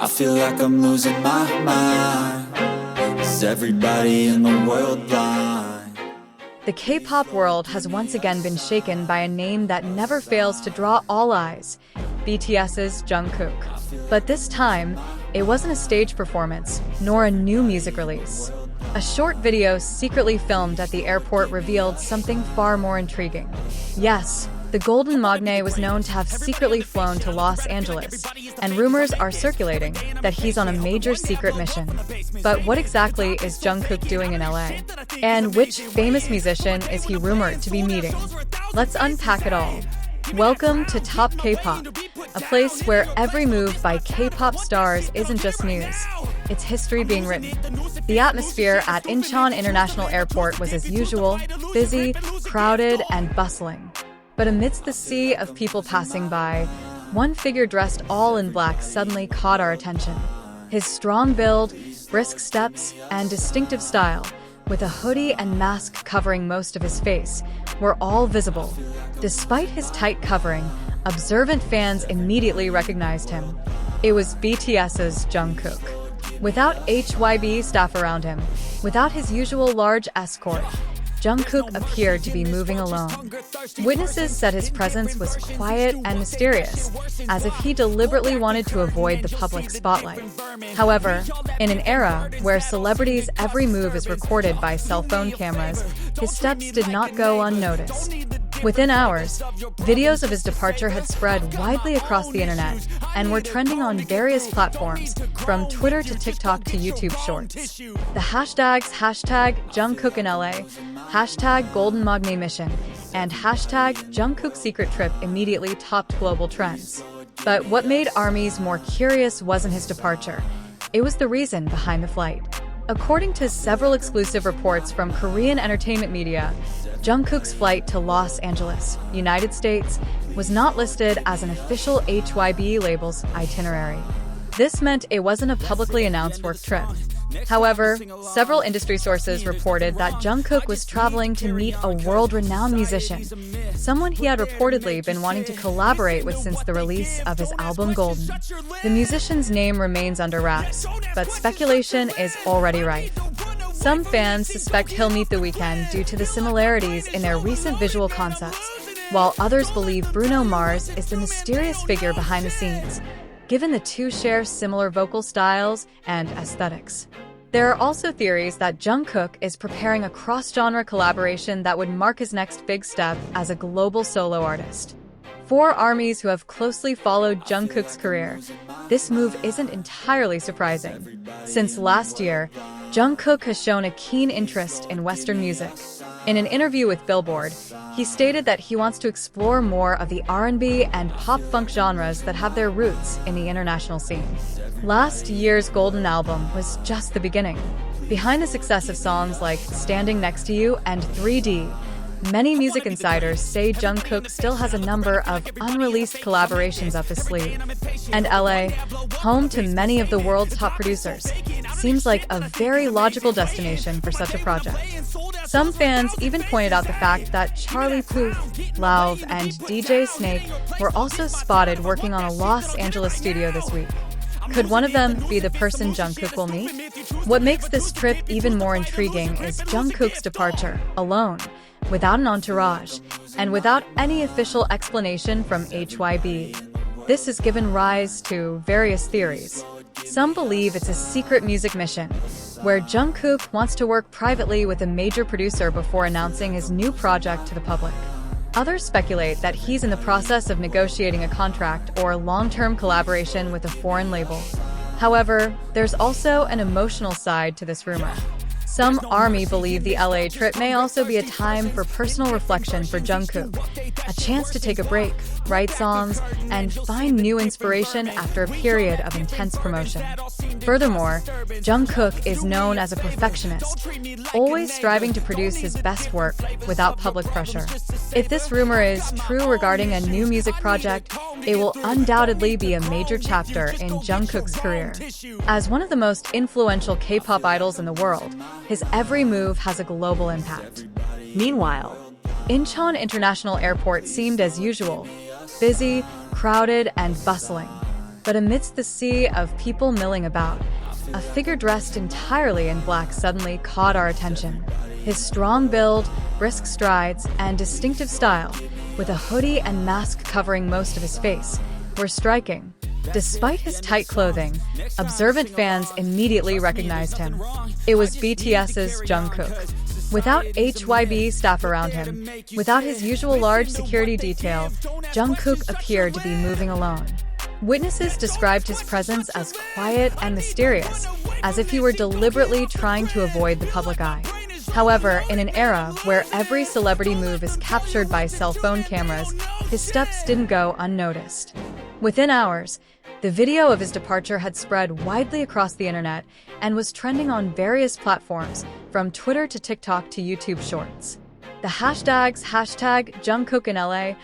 I feel like I'm losing my mind. Is everybody in the world blind? The K-pop world has once again been shaken by a name that never fails to draw all eyes, BTS's Jungkook. But this time, it wasn't a stage performance, nor a new music release. A short video secretly filmed at the airport revealed something far more intriguing. Yes, the Golden Magne was known to have secretly flown to Los Angeles, and rumors are circulating that he's on a major secret mission. But what exactly is Jungkook doing in LA? And which famous musician is he rumored to be meeting? Let's unpack it all. Welcome to Top K-pop, a place where every move by K-pop stars isn't just news, it's history being written. The atmosphere at Incheon International Airport was as usual, busy, crowded, and bustling. But amidst the sea of people passing by, one figure dressed all in black suddenly caught our attention. His strong build, brisk steps, and distinctive style, with a hoodie and mask covering most of his face, were all visible. Despite his tight covering, observant fans immediately recognized him. It was BTS's Jungkook. Without HYB staff around him, without his usual large escort, Jungkook appeared to be moving alone. Witnesses said his presence was quiet and mysterious, as if he deliberately wanted to avoid the public spotlight. However, in an era where celebrities' every move is recorded by cell phone cameras, his steps did not go unnoticed. Within hours, videos of his departure had spread widely across the internet and were trending on various platforms, from Twitter to TikTok to YouTube Shorts. The hashtags #Jungkook in LA, #Golden Magne Mission, and #Jungkook Secret Trip immediately topped global trends. But what made ARMYs more curious wasn't his departure. It was the reason behind the flight. According to several exclusive reports from Korean entertainment media, Jungkook's flight to Los Angeles, United States, was not listed as an official HYB label's itinerary. This meant it wasn't a publicly announced work trip. However, several industry sources reported that Jungkook was traveling to meet a world-renowned musician, someone he had reportedly been wanting to collaborate with since the release of his album Golden. The musician's name remains under wraps, but speculation is already rife. Some fans suspect he'll meet The Weeknd due to the similarities in their recent visual concepts, while others believe Bruno Mars is the mysterious figure behind the scenes, given the two share similar vocal styles and aesthetics. There are also theories that Jungkook is preparing a cross-genre collaboration that would mark his next big step as a global solo artist. For ARMYs who have closely followed Jungkook's career, this move isn't entirely surprising. Since last year, Jungkook has shown a keen interest in Western music. In an interview with Billboard, he stated that he wants to explore more of the R&B and pop-funk genres that have their roots in the international scene. Last year's Golden album was just the beginning. Behind the success of songs like Standing Next to You and 3D, many music insiders say Jungkook still has a number of unreleased collaborations up his sleeve. And LA, home to many of the world's top producers, seems like a very logical destination for such a project. Some fans even pointed out the fact that Charlie Puth, Lauv, and DJ Snake were also spotted working on a Los Angeles studio this week. Could one of them be the person Jungkook will meet? What makes this trip even more intriguing is Jungkook's departure, alone, without an entourage, and without any official explanation from HYB. This has given rise to various theories. Some believe it's a secret music mission, where Jungkook wants to work privately with a major producer before announcing his new project to the public. Others speculate that he's in the process of negotiating a contract or a long-term collaboration with a foreign label. However, there's also an emotional side to this rumor. Some ARMY believe the LA trip may also be a time for personal reflection for Jungkook, a chance to take a break, write songs, and find new inspiration after a period of intense promotion. Furthermore, Jungkook is known as a perfectionist, always striving to produce his best work without public pressure. If this rumor is true regarding a new music project, it will undoubtedly be a major chapter in Jungkook's career. As one of the most influential K-pop idols in the world, his every move has a global impact. Meanwhile, Incheon International Airport seemed as usual, busy, crowded, and bustling. But amidst the sea of people milling about, a figure dressed entirely in black suddenly caught our attention. His strong build, brisk strides, and distinctive style, with a hoodie and mask covering most of his face, were striking. Despite his tight clothing, observant fans immediately recognized him. It was BTS's Jungkook. Without HYB staff around him, without his usual large security detail, Jungkook appeared to be moving alone. Witnesses described his presence as quiet and mysterious, as if he were deliberately trying to avoid the public eye. However, in an era where every celebrity move is captured by cell phone cameras, his steps didn't go unnoticed. Within hours, the video of his departure had spread widely across the internet and was trending on various platforms, from Twitter to TikTok to YouTube Shorts. The hashtags #Jungkook in LA,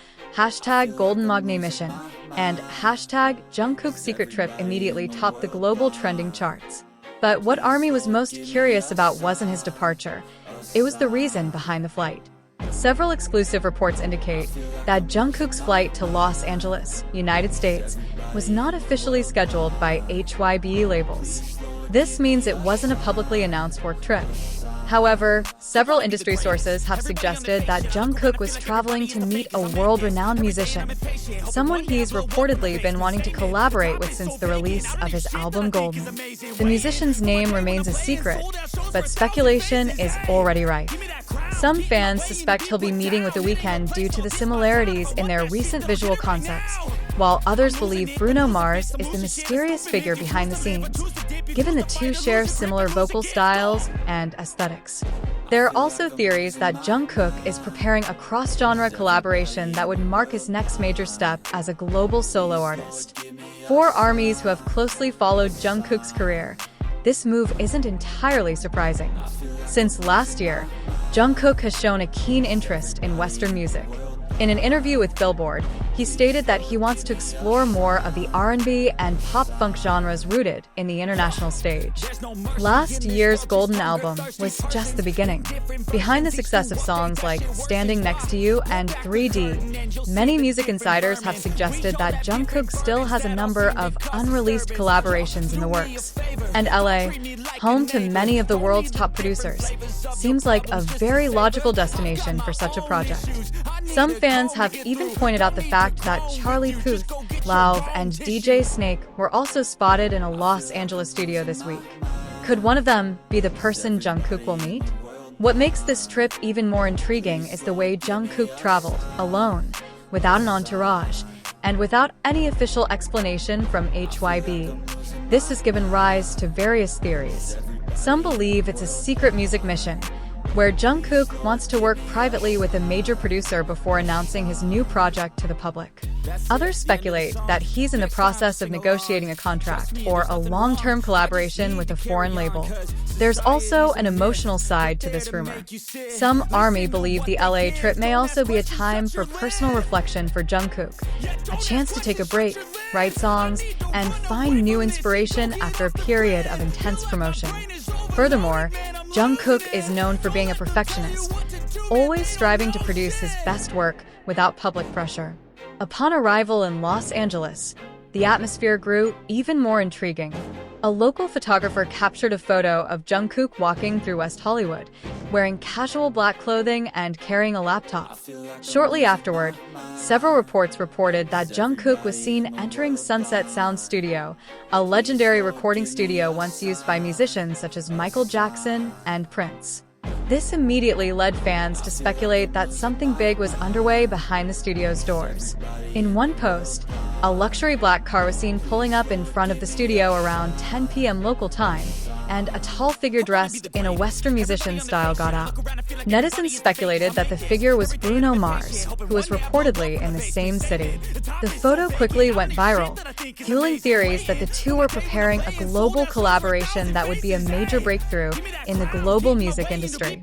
#Golden Magne Mission, and #Jungkook Secret Trip immediately topped the global trending charts. But what ARMY was most curious about wasn't his departure. It was the reason behind the flight. Several exclusive reports indicate that Jungkook's flight to Los Angeles, United States, was not officially scheduled by HYB labels. This means it wasn't a publicly announced work trip. However, several industry sources have suggested that Jungkook was traveling to meet a world-renowned musician, someone he's reportedly been wanting to collaborate with since the release of his album Golden. The musician's name remains a secret, but speculation is already rife. Some fans suspect he'll be meeting with The Weeknd due to the similarities in their recent visual concepts, while others believe Bruno Mars is the mysterious figure behind the scenes, given the two share similar vocal styles and aesthetics. There are also theories that Jungkook is preparing a cross-genre collaboration that would mark his next major step as a global solo artist. For ARMYs who have closely followed Jungkook's career, this move isn't entirely surprising. Since last year, Jungkook has shown a keen interest in Western music. In an interview with Billboard, he stated that he wants to explore more of the R&B and pop-funk genres rooted in the international stage. Last year's Golden album was just the beginning. Behind the success of songs like Standing Next to You and 3D, many music insiders have suggested that Jungkook still has a number of unreleased collaborations in the works. And LA, home to many of the world's top producers, seems like a very logical destination for such a project. Some fans have even pointed out the fact that Charlie Puth, Lauv, and DJ Snake were also spotted in a Los Angeles studio this week. Could one of them be the person Jungkook will meet? What makes this trip even more intriguing is the way Jungkook traveled, alone, without an entourage, and without any official explanation from HYB. This has given rise to various theories. Some believe it's a secret music mission, where Jungkook wants to work privately with a major producer before announcing his new project to the public. Others speculate that he's in the process of negotiating a contract or a long-term collaboration with a foreign label. There's also an emotional side to this rumor. Some ARMY believe the LA trip may also be a time for personal reflection for Jungkook, a chance to take a break, write songs, and find new inspiration after a period of intense promotion. Furthermore, Jungkook is known for being a perfectionist, always striving to produce his best work without public pressure. Upon arrival in Los Angeles, the atmosphere grew even more intriguing. A local photographer captured a photo of Jungkook walking through West Hollywood, wearing casual black clothing and carrying a laptop. Shortly afterward, several reports reported that Jungkook was seen entering Sunset Sound Studio, a legendary recording studio once used by musicians such as Michael Jackson and Prince. This immediately led fans to speculate that something big was underway behind the studio's doors. In one post, a luxury black car was seen pulling up in front of the studio around 10 p.m. local time, and a tall figure dressed in a Western musician style got out. Netizens speculated that the figure was Bruno Mars, who was reportedly in the same city. The photo quickly went viral, fueling theories that the two were preparing a global collaboration that would be a major breakthrough in the global music industry.